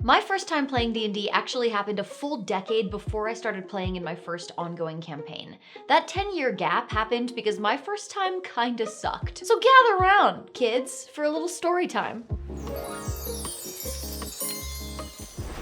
My first time playing D&D actually happened a full decade before I started playing in my first ongoing campaign. That 10-year gap happened because my first time kinda sucked. So gather around, kids, for a little story time.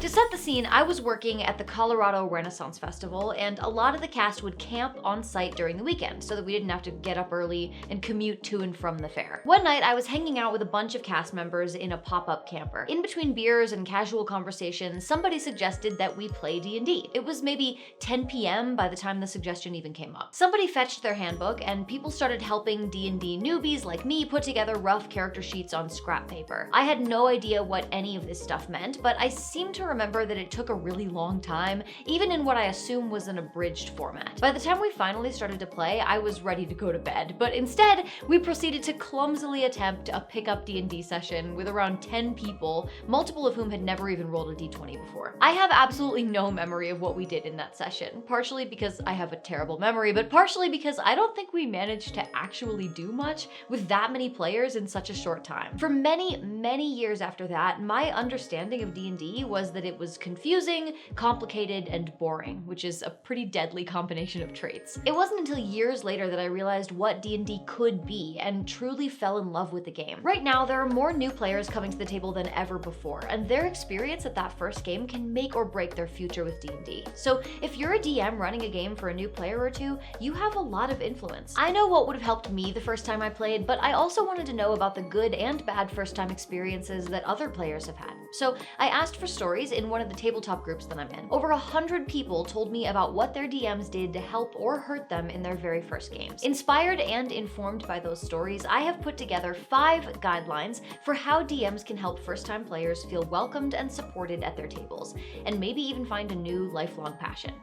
To set the scene, I was working at the Colorado Renaissance Festival, and a lot of the cast would camp on site during the weekend so that we didn't have to get up early and commute to and from the fair. One night, I was hanging out with a bunch of cast members in a pop-up camper. In between beers and casual conversations, somebody suggested that we play D&D. It was maybe 10 p.m. by the time the suggestion even came up. Somebody fetched their handbook, and people started helping D&D newbies like me put together rough character sheets on scrap paper. I had no idea what any of this stuff meant, but I seemed to remember that it took a really long time, even in what I assume was an abridged format. By the time we finally started to play, I was ready to go to bed, but instead, we proceeded to clumsily attempt a pickup D&D session with around 10 people, multiple of whom had never even rolled a d20 before. I have absolutely no memory of what we did in that session, partially because I have a terrible memory, but partially because I don't think we managed to actually do much with that many players in such a short time. For many, many years after that, my understanding of D&D was that it was confusing, complicated, and boring, which is a pretty deadly combination of traits. It wasn't until years later that I realized what D&D could be and truly fell in love with the game. Right now, there are more new players coming to the table than ever before, and their experience at that first game can make or break their future with D&D. So if you're a DM running a game for a new player or two, you have a lot of influence. I know what would have helped me the first time I played, but I also wanted to know about the good and bad first-time experiences that other players have had. So I asked for stories in one of the tabletop groups that I'm in. Over 100 people told me about what their DMs did to help or hurt them in their very first games. Inspired and informed by those stories, I have put together 5 guidelines for how DMs can help first-time players feel welcomed and supported at their tables, and maybe even find a new lifelong passion.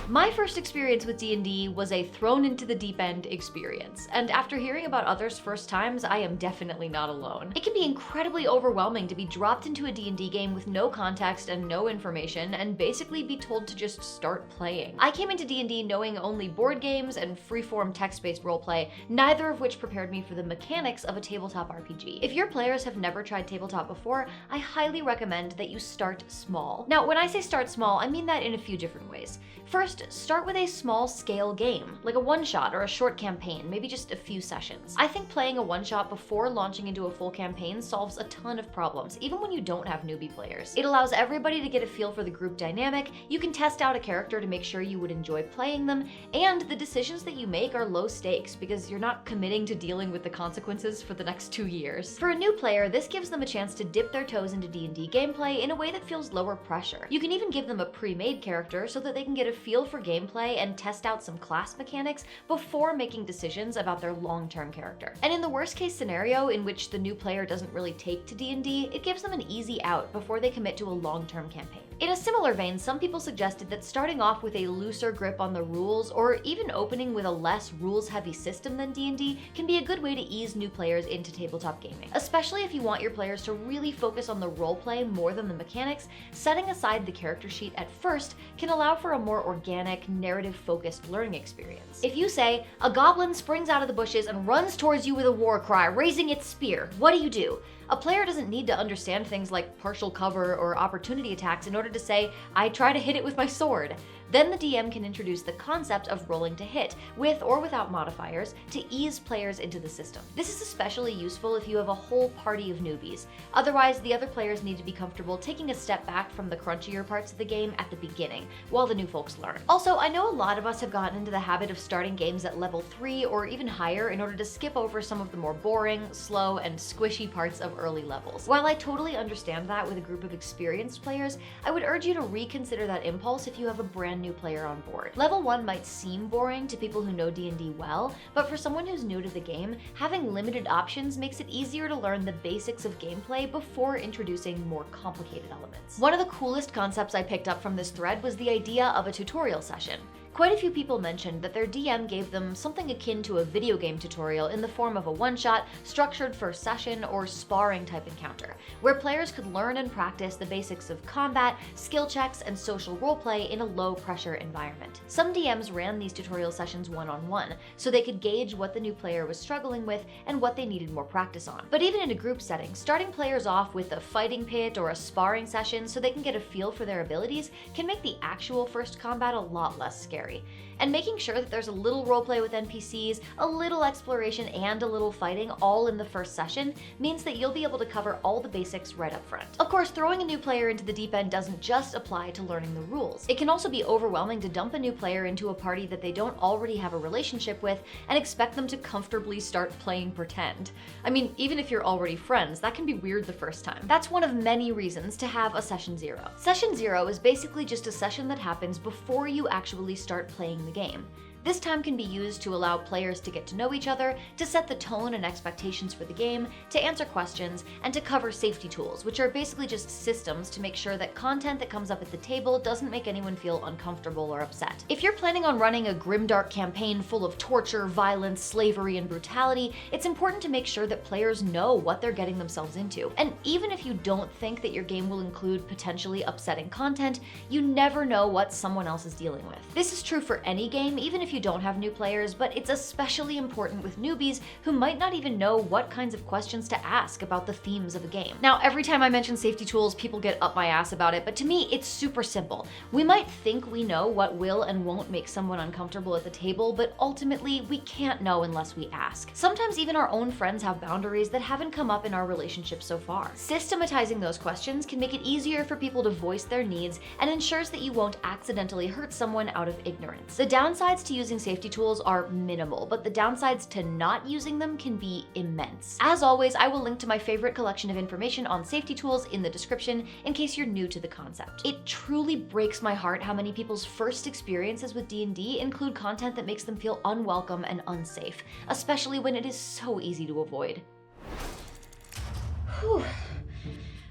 My first experience with D&D was a thrown into the deep end experience, and after hearing about others' first times, I am definitely not alone. It can be incredibly overwhelming to be dropped into a D&D game with no context and no information, and basically be told to just start playing. I came into D&D knowing only board games and freeform text-based roleplay, neither of which prepared me for the mechanics of a tabletop RPG. If your players have never tried tabletop before, I highly recommend that you start small. Now, when I say start small, I mean that in a few different ways. First, start with a small-scale game, like a one-shot or a short campaign, maybe just a few sessions. I think playing a one-shot before launching into a full campaign solves a ton of problems, even when you don't have newbie players. It allows everybody to get a feel for the group dynamic, you can test out a character to make sure you would enjoy playing them, and the decisions that you make are low stakes because you're not committing to dealing with the consequences for the next 2 years. For a new player, this gives them a chance to dip their toes into D&D gameplay in a way that feels lower pressure. You can even give them a pre-made character so that they can get a feel for gameplay and test out some class mechanics before making decisions about their long-term character. And in the worst-case scenario in which the new player doesn't really take to D&D, it gives them an easy out before they commit to a long-term campaign. In a similar vein, some people suggested that starting off with a looser grip on the rules, or even opening with a less rules-heavy system than D&D, can be a good way to ease new players into tabletop gaming. Especially if you want your players to really focus on the roleplay more than the mechanics, setting aside the character sheet at first can allow for a more organic, narrative-focused learning experience. If you say, a goblin springs out of the bushes and runs towards you with a war cry, raising its spear, what do? A player doesn't need to understand things like partial cover or opportunity attacks in order to say, I try to hit it with my sword. Then the DM can introduce the concept of rolling to hit, with or without modifiers, to ease players into the system. This is especially useful if you have a whole party of newbies. Otherwise, the other players need to be comfortable taking a step back from the crunchier parts of the game at the beginning, while the new folks learn. Also, I know a lot of us have gotten into the habit of starting games at level 3 or even higher in order to skip over some of the more boring, slow, and squishy parts of early levels. While I totally understand that with a group of experienced players, I would urge you to reconsider that impulse if you have a brand new player on board. Level 1 might seem boring to people who know D&D well, but for someone who's new to the game, having limited options makes it easier to learn the basics of gameplay before introducing more complicated elements. One of the coolest concepts I picked up from this thread was the idea of a tutorial session. Quite a few people mentioned that their DM gave them something akin to a video game tutorial in the form of a one-shot, structured first session, or sparring type encounter, where players could learn and practice the basics of combat, skill checks, and social roleplay in a low-pressure environment. Some DMs ran these tutorial sessions one-on-one, so they could gauge what the new player was struggling with and what they needed more practice on. But even in a group setting, starting players off with a fighting pit or a sparring session so they can get a feel for their abilities can make the actual first combat a lot less scary. And making sure that there's a little roleplay with NPCs, a little exploration, and a little fighting all in the first session means that you'll be able to cover all the basics right up front. Of course, throwing a new player into the deep end doesn't just apply to learning the rules. It can also be overwhelming to dump a new player into a party that they don't already have a relationship with and expect them to comfortably start playing pretend. I mean, even if you're already friends, that can be weird the first time. That's one of many reasons to have a Session 0. Session 0 is basically just a session that happens before you actually start playing the game. This time can be used to allow players to get to know each other, to set the tone and expectations for the game, to answer questions, and to cover safety tools, which are basically just systems to make sure that content that comes up at the table doesn't make anyone feel uncomfortable or upset. If you're planning on running a grimdark campaign full of torture, violence, slavery, and brutality, it's important to make sure that players know what they're getting themselves into. And even if you don't think that your game will include potentially upsetting content, you never know what someone else is dealing with. This is true for any game, even if you don't have new players, but it's especially important with newbies who might not even know what kinds of questions to ask about the themes of a game. Now, every time I mention safety tools, people get up my ass about it, but to me, it's super simple. We might think we know what will and won't make someone uncomfortable at the table, but ultimately, we can't know unless we ask. Sometimes even our own friends have boundaries that haven't come up in our relationship so far. Systematizing those questions can make it easier for people to voice their needs and ensures that you won't accidentally hurt someone out of ignorance. The downsides to using safety tools are minimal, but the downsides to not using them can be immense. As always, I will link to my favorite collection of information on safety tools in the description in case you're new to the concept. It truly breaks my heart how many people's first experiences with D&D include content that makes them feel unwelcome and unsafe, especially when it is so easy to avoid. Whew.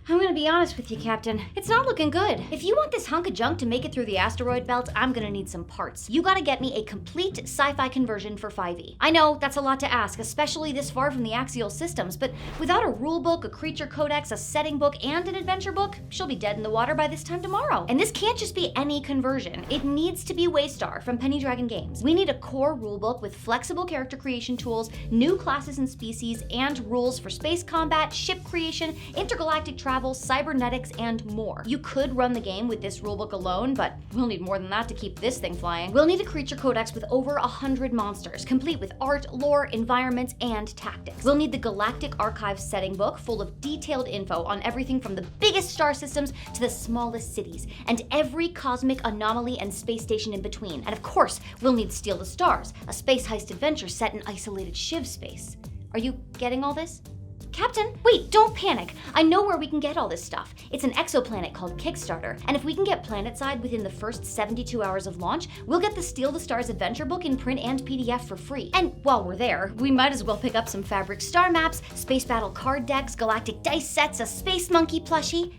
I'm gonna be honest with you, Captain. It's not looking good. If you want this hunk of junk to make it through the asteroid belt, I'm gonna need some parts. You gotta get me a complete sci-fi conversion for 5e. I know, that's a lot to ask, especially this far from the axial systems, but without a rulebook, a creature codex, a setting book, and an adventure book, she'll be dead in the water by this time tomorrow. And this can't just be any conversion. It needs to be Waystar from Penny Dragon Games. We need a core rulebook with flexible character creation tools, new classes and species, and rules for space combat, ship creation, intergalactic travel, cybernetics, and more. You could run the game with this rulebook alone, but we'll need more than that to keep this thing flying. We'll need a creature codex with over 100 monsters, complete with art, lore, environments, and tactics. We'll need the Galactic Archive setting book full of detailed info on everything from the biggest star systems to the smallest cities, and every cosmic anomaly and space station in between. And of course, we'll need Steal the Stars, a space heist adventure set in isolated Shiv space. Are you getting all this? Captain, wait, don't panic. I know where we can get all this stuff. It's an exoplanet called Kickstarter, and if we can get planetside within the first 72 hours of launch, we'll get the Steal the Stars adventure book in print and PDF for free. And while we're there, we might as well pick up some fabric star maps, space battle card decks, galactic dice sets, a space monkey plushie.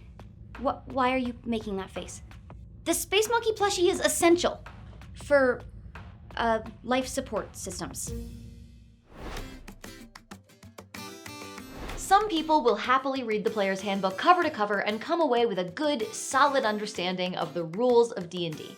Why are you making that face? The space monkey plushie is essential for life support systems. Some people will happily read the player's handbook cover to cover and come away with a good, solid understanding of the rules of D&D.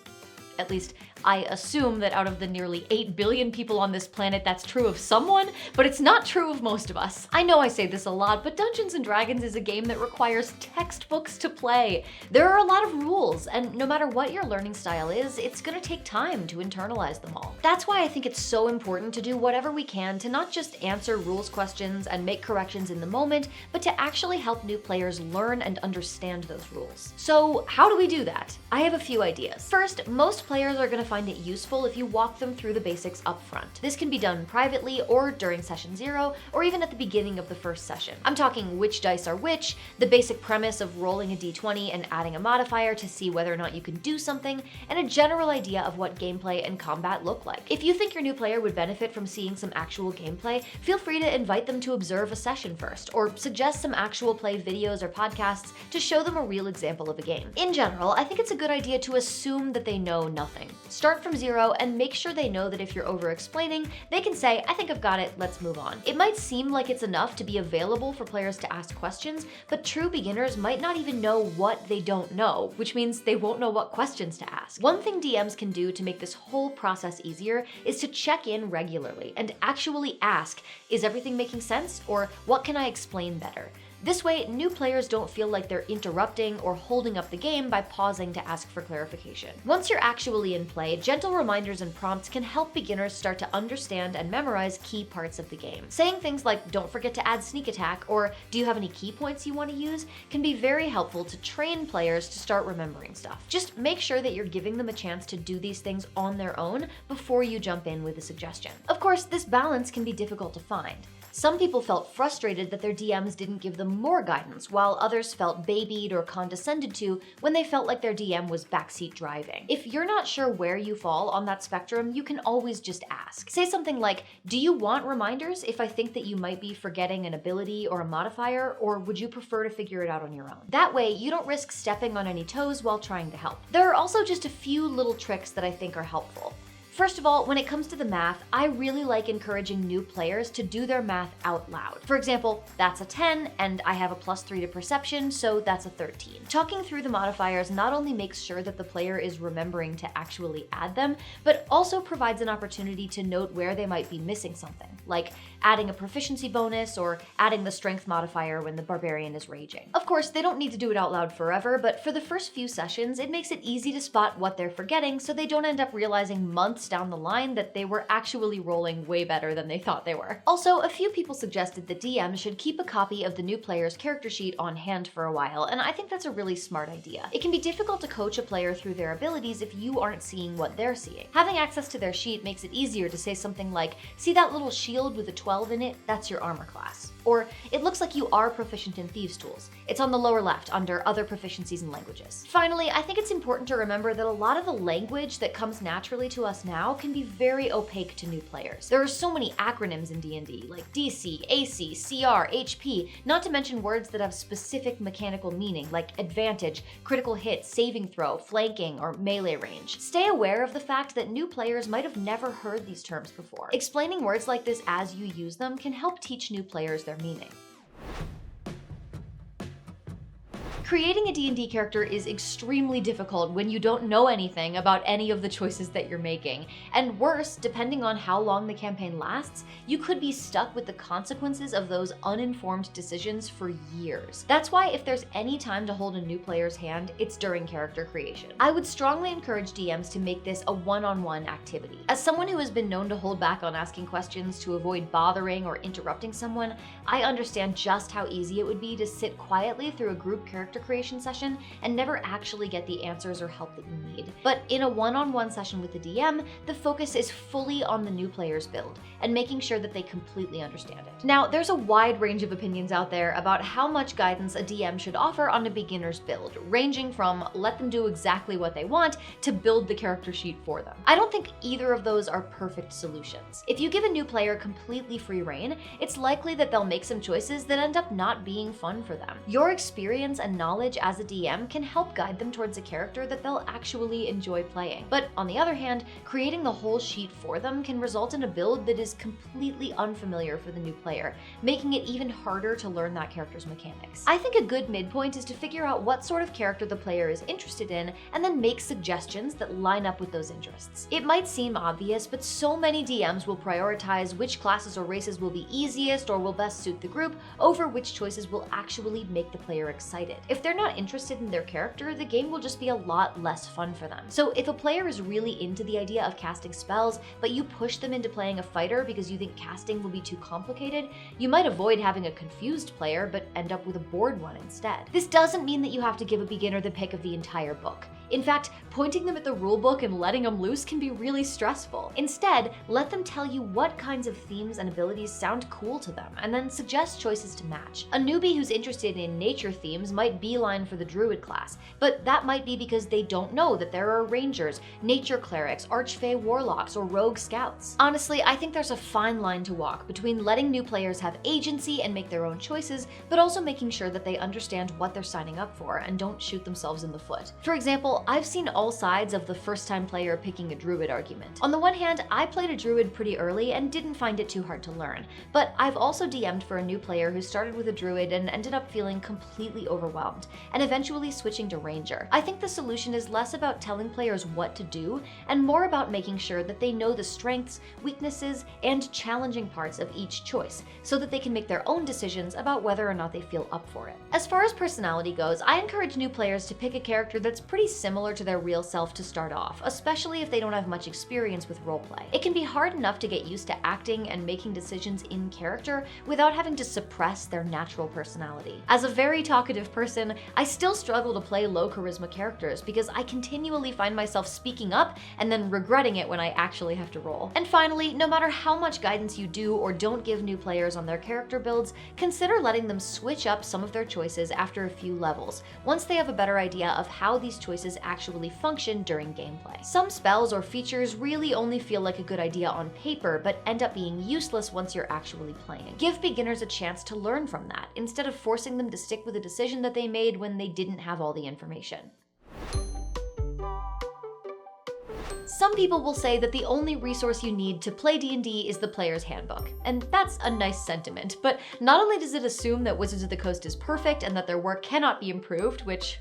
At least, I assume that out of the nearly 8 billion people on this planet, that's true of someone, but it's not true of most of us. I know I say this a lot, but Dungeons & Dragons is a game that requires textbooks to play. There are a lot of rules, and no matter what your learning style is, it's gonna take time to internalize them all. That's why I think it's so important to do whatever we can to not just answer rules questions and make corrections in the moment, but to actually help new players learn and understand those rules. So how do we do that? I have a few ideas. First, most players are gonna find it useful if you walk them through the basics up front. This can be done privately or during session 0, or even at the beginning of the first session. I'm talking which dice are which, the basic premise of rolling a d20 and adding a modifier to see whether or not you can do something, and a general idea of what gameplay and combat look like. If you think your new player would benefit from seeing some actual gameplay, feel free to invite them to observe a session first, or suggest some actual play videos or podcasts to show them a real example of a game. In general, I think it's a good idea to assume that they know nothing. Start from zero and make sure they know that if you're over-explaining, they can say, I think I've got it, let's move on. It might seem like it's enough to be available for players to ask questions, but true beginners might not even know what they don't know, which means they won't know what questions to ask. One thing DMs can do to make this whole process easier is to check in regularly and actually ask, is everything making sense? Or what can I explain better? This way, new players don't feel like they're interrupting or holding up the game by pausing to ask for clarification. Once you're actually in play, gentle reminders and prompts can help beginners start to understand and memorize key parts of the game. Saying things like, don't forget to add sneak attack, or do you have any key points you want to use, can be very helpful to train players to start remembering stuff. Just make sure that you're giving them a chance to do these things on their own before you jump in with a suggestion. Of course, this balance can be difficult to find. Some people felt frustrated that their DMs didn't give them more guidance, while others felt babied or condescended to when they felt like their DM was backseat driving. If you're not sure where you fall on that spectrum, you can always just ask. Say something like, do you want reminders if I think that you might be forgetting an ability or a modifier, or would you prefer to figure it out on your own? That way, you don't risk stepping on any toes while trying to help. There are also just a few little tricks that I think are helpful. First of all, when it comes to the math, I really like encouraging new players to do their math out loud. For example, that's a 10, and I have a +3 to perception, so that's a 13. Talking through the modifiers not only makes sure that the player is remembering to actually add them, but also provides an opportunity to note where they might be missing something, like adding a proficiency bonus or adding the strength modifier when the barbarian is raging. Of course, they don't need to do it out loud forever, but for the first few sessions, it makes it easy to spot what they're forgetting so they don't end up realizing months down the line that they were actually rolling way better than they thought they were. Also, a few people suggested that DMs should keep a copy of the new player's character sheet on hand for a while, and I think that's a really smart idea. It can be difficult to coach a player through their abilities if you aren't seeing what they're seeing. Having access to their sheet makes it easier to say something like, see that little shield with a 12 in it? That's your armor class. Or, it looks like you are proficient in Thieves' Tools. It's on the lower left under Other Proficiencies and Languages. Finally, I think it's important to remember that a lot of the language that comes naturally to us now can be very opaque to new players. There are so many acronyms in D&D, like DC, AC, CR, HP, not to mention words that have specific mechanical meaning, like advantage, critical hit, saving throw, flanking, or melee range. Stay aware of the fact that new players might have never heard these terms before. Explaining words like this as you use them can help teach new players their meaning. Creating a D&D character is extremely difficult when you don't know anything about any of the choices that you're making. And worse, depending on how long the campaign lasts, you could be stuck with the consequences of those uninformed decisions for years. That's why if there's any time to hold a new player's hand, it's during character creation. I would strongly encourage DMs to make this a one-on-one activity. As someone who has been known to hold back on asking questions to avoid bothering or interrupting someone, I understand just how easy it would be to sit quietly through a group character creation session and never actually get the answers or help that you need. But in a one-on-one session with the DM, the focus is fully on the new player's build and making sure that they completely understand it. Now, there's a wide range of opinions out there about how much guidance a DM should offer on a beginner's build, ranging from let them do exactly what they want to build the character sheet for them. I don't think either of those are perfect solutions. If you give a new player completely free rein, it's likely that they'll make some choices that end up not being fun for them. Your experience and knowledge as a DM can help guide them towards a character that they'll actually enjoy playing. But on the other hand, creating the whole sheet for them can result in a build that is completely unfamiliar for the new player, making it even harder to learn that character's mechanics. I think a good midpoint is to figure out what sort of character the player is interested in and then make suggestions that line up with those interests. It might seem obvious, but so many DMs will prioritize which classes or races will be easiest or will best suit the group over which choices will actually make the player excited. If they're not interested in their character, the game will just be a lot less fun for them. So if a player is really into the idea of casting spells, but you push them into playing a fighter because you think casting will be too complicated, you might avoid having a confused player, but end up with a bored one instead. This doesn't mean that you have to give a beginner the pick of the entire book. In fact, pointing them at the rulebook and letting them loose can be really stressful. Instead, let them tell you what kinds of themes and abilities sound cool to them, and then suggest choices to match. A newbie who's interested in nature themes might beeline for the druid class, but that might be because they don't know that there are rangers, nature clerics, archfey warlocks, or rogue scouts. Honestly, I think there's a fine line to walk between letting new players have agency and make their own choices, but also making sure that they understand what they're signing up for and don't shoot themselves in the foot. For example, example, I've seen all sides of the first-time player picking a druid argument. On the one hand, I played a druid pretty early and didn't find it too hard to learn, but I've also DM'd for a new player who started with a druid and ended up feeling completely overwhelmed, and eventually switching to ranger. I think the solution is less about telling players what to do, and more about making sure that they know the strengths, weaknesses, and challenging parts of each choice, so that they can make their own decisions about whether or not they feel up for it. As far as personality goes, I encourage new players to pick a character that's pretty similar to their real self to start off, especially if they don't have much experience with roleplay. It can be hard enough to get used to acting and making decisions in character without having to suppress their natural personality. As a very talkative person, I still struggle to play low charisma characters because I continually find myself speaking up and then regretting it when I actually have to roll. And finally, no matter how much guidance you do or don't give new players on their character builds, consider letting them switch up some of their choices after a few levels, once they have a better idea of how these choices actually function during gameplay. Some spells or features really only feel like a good idea on paper, but end up being useless once you're actually playing. Give beginners a chance to learn from that, instead of forcing them to stick with a decision that they made when they didn't have all the information. Some people will say that the only resource you need to play D&D is the player's handbook, and that's a nice sentiment, but not only does it assume that Wizards of the Coast is perfect and that their work cannot be improved, which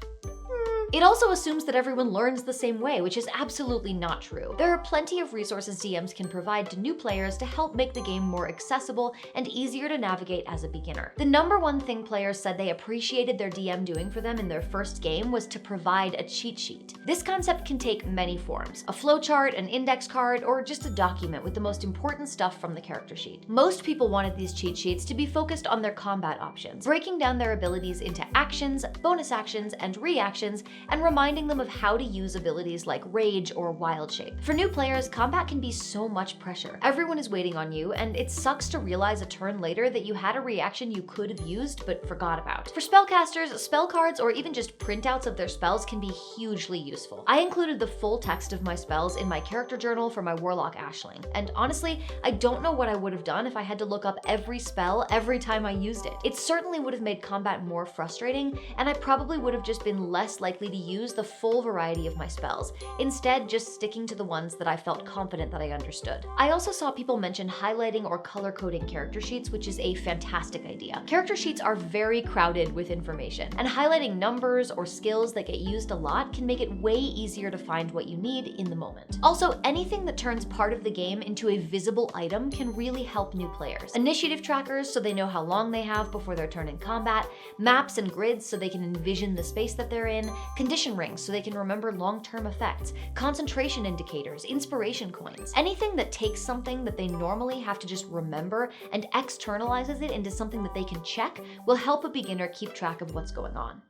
it also assumes that everyone learns the same way, which is absolutely not true. There are plenty of resources DMs can provide to new players to help make the game more accessible and easier to navigate as a beginner. The number one thing players said they appreciated their DM doing for them in their first game was to provide a cheat sheet. This concept can take many forms: a flowchart, an index card, or just a document with the most important stuff from the character sheet. Most people wanted these cheat sheets to be focused on their combat options, breaking down their abilities into actions, bonus actions, and reactions, and reminding them of how to use abilities like Rage or Wild Shape. For new players, combat can be so much pressure. Everyone is waiting on you, and it sucks to realize a turn later that you had a reaction you could have used but forgot about. For spellcasters, spell cards or even just printouts of their spells can be hugely useful. I included the full text of my spells in my character journal for my Warlock Ashling, and honestly, I don't know what I would have done if I had to look up every spell every time I used it. It certainly would have made combat more frustrating, and I probably would have just been less likely to use the full variety of my spells, instead just sticking to the ones that I felt confident that I understood. I also saw people mention highlighting or color coding character sheets, which is a fantastic idea. Character sheets are very crowded with information, and highlighting numbers or skills that get used a lot can make it way easier to find what you need in the moment. Also, anything that turns part of the game into a visible item can really help new players. Initiative trackers so they know how long they have before their turn in combat, maps and grids so they can envision the space that they're in, condition rings so they can remember long-term effects, concentration indicators, inspiration coins. Anything that takes something that they normally have to just remember and externalizes it into something that they can check will help a beginner keep track of what's going on.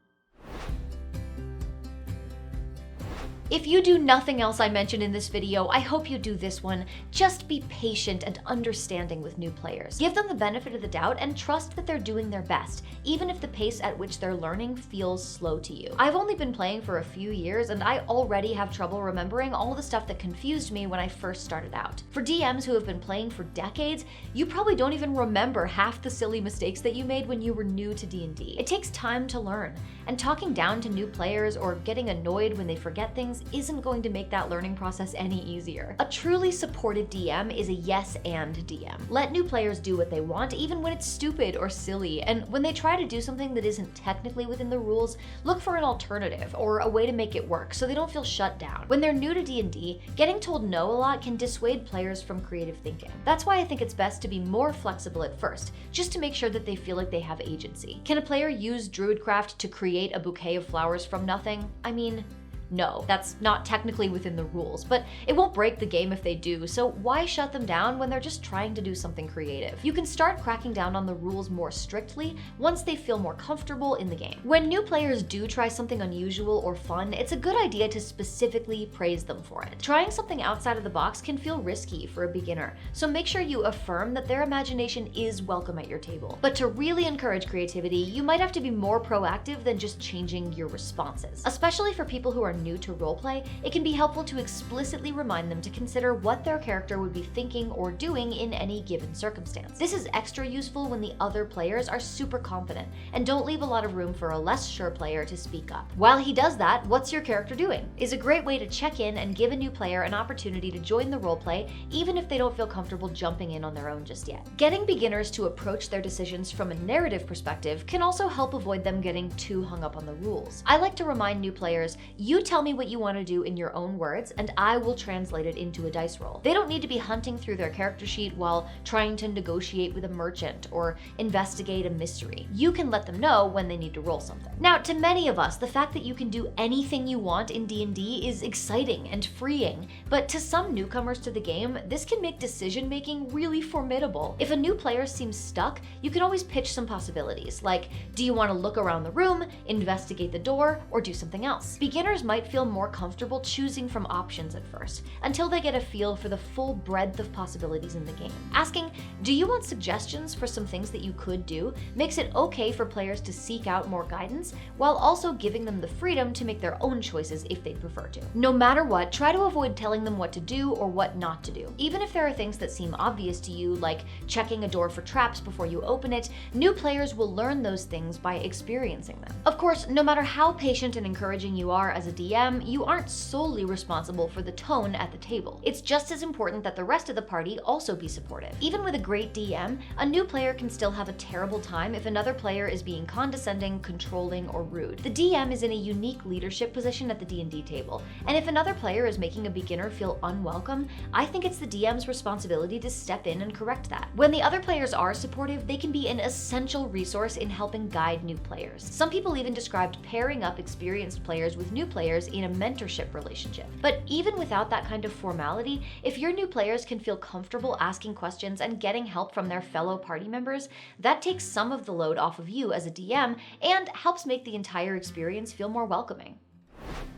If you do nothing else I mentioned in this video, I hope you do this one. Just be patient and understanding with new players. Give them the benefit of the doubt and trust that they're doing their best, even if the pace at which they're learning feels slow to you. I've only been playing for a few years, and I already have trouble remembering all the stuff that confused me when I first started out. For DMs who have been playing for decades, you probably don't even remember half the silly mistakes that you made when you were new to D&D. It takes time to learn, and talking down to new players or getting annoyed when they forget things isn't going to make that learning process any easier. A truly supportive DM is a yes and DM. Let new players do what they want, even when it's stupid or silly, and when they try to do something that isn't technically within the rules, look for an alternative or a way to make it work so they don't feel shut down. When they're new to D&D, getting told no a lot can dissuade players from creative thinking. That's why I think it's best to be more flexible at first, just to make sure that they feel like they have agency. Can a player use Druidcraft to create a bouquet of flowers from nothing? I mean, no, that's not technically within the rules, but it won't break the game if they do, so why shut them down when they're just trying to do something creative? You can start cracking down on the rules more strictly once they feel more comfortable in the game. When new players do try something unusual or fun, it's a good idea to specifically praise them for it. Trying something outside of the box can feel risky for a beginner, so make sure you affirm that their imagination is welcome at your table. But to really encourage creativity, you might have to be more proactive than just changing your responses, especially for people who are new to roleplay, it can be helpful to explicitly remind them to consider what their character would be thinking or doing in any given circumstance. This is extra useful when the other players are super confident and don't leave a lot of room for a less sure player to speak up. While he does that, "What's your character doing?" is a great way to check in and give a new player an opportunity to join the roleplay even if they don't feel comfortable jumping in on their own just yet. Getting beginners to approach their decisions from a narrative perspective can also help avoid them getting too hung up on the rules. I like to remind new players, you tell me what you want to do in your own words and I will translate it into a dice roll. They don't need to be hunting through their character sheet while trying to negotiate with a merchant or investigate a mystery. You can let them know when they need to roll something. Now, to many of us, the fact that you can do anything you want in D&D is exciting and freeing, but to some newcomers to the game, this can make decision-making really formidable. If a new player seems stuck, you can always pitch some possibilities, like, do you want to look around the room, investigate the door, or do something else? Beginners might feel more comfortable choosing from options at first, until they get a feel for the full breadth of possibilities in the game. Asking, do you want suggestions for some things that you could do, makes it okay for players to seek out more guidance, while also giving them the freedom to make their own choices if they prefer to. No matter what, try to avoid telling them what to do or what not to do. Even if there are things that seem obvious to you, like checking a door for traps before you open it, new players will learn those things by experiencing them. Of course, no matter how patient and encouraging you are as a DM, you aren't solely responsible for the tone at the table. It's just as important that the rest of the party also be supportive. Even with a great DM, a new player can still have a terrible time if another player is being condescending, controlling, or rude. The DM is in a unique leadership position at the D&D table, and if another player is making a beginner feel unwelcome, I think it's the DM's responsibility to step in and correct that. When the other players are supportive, they can be an essential resource in helping guide new players. Some people even described pairing up experienced players with new players in a mentorship relationship. But even without that kind of formality, if your new players can feel comfortable asking questions and getting help from their fellow party members, that takes some of the load off of you as a DM and helps make the entire experience feel more welcoming.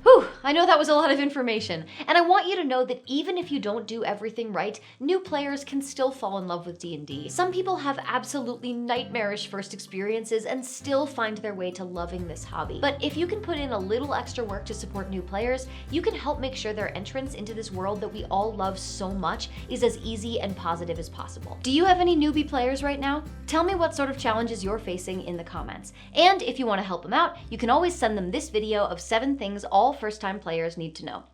Whew, I know that was a lot of information, and I want you to know that even if you don't do everything right, new players can still fall in love with D&D. Some people have absolutely nightmarish first experiences and still find their way to loving this hobby. But if you can put in a little extra work to support new players, you can help make sure their entrance into this world that we all love so much is as easy and positive as possible. Do you have any newbie players right now? Tell me what sort of challenges you're facing in the comments. And if you want to help them out, you can always send them this video of 7 things all first-time players need to know.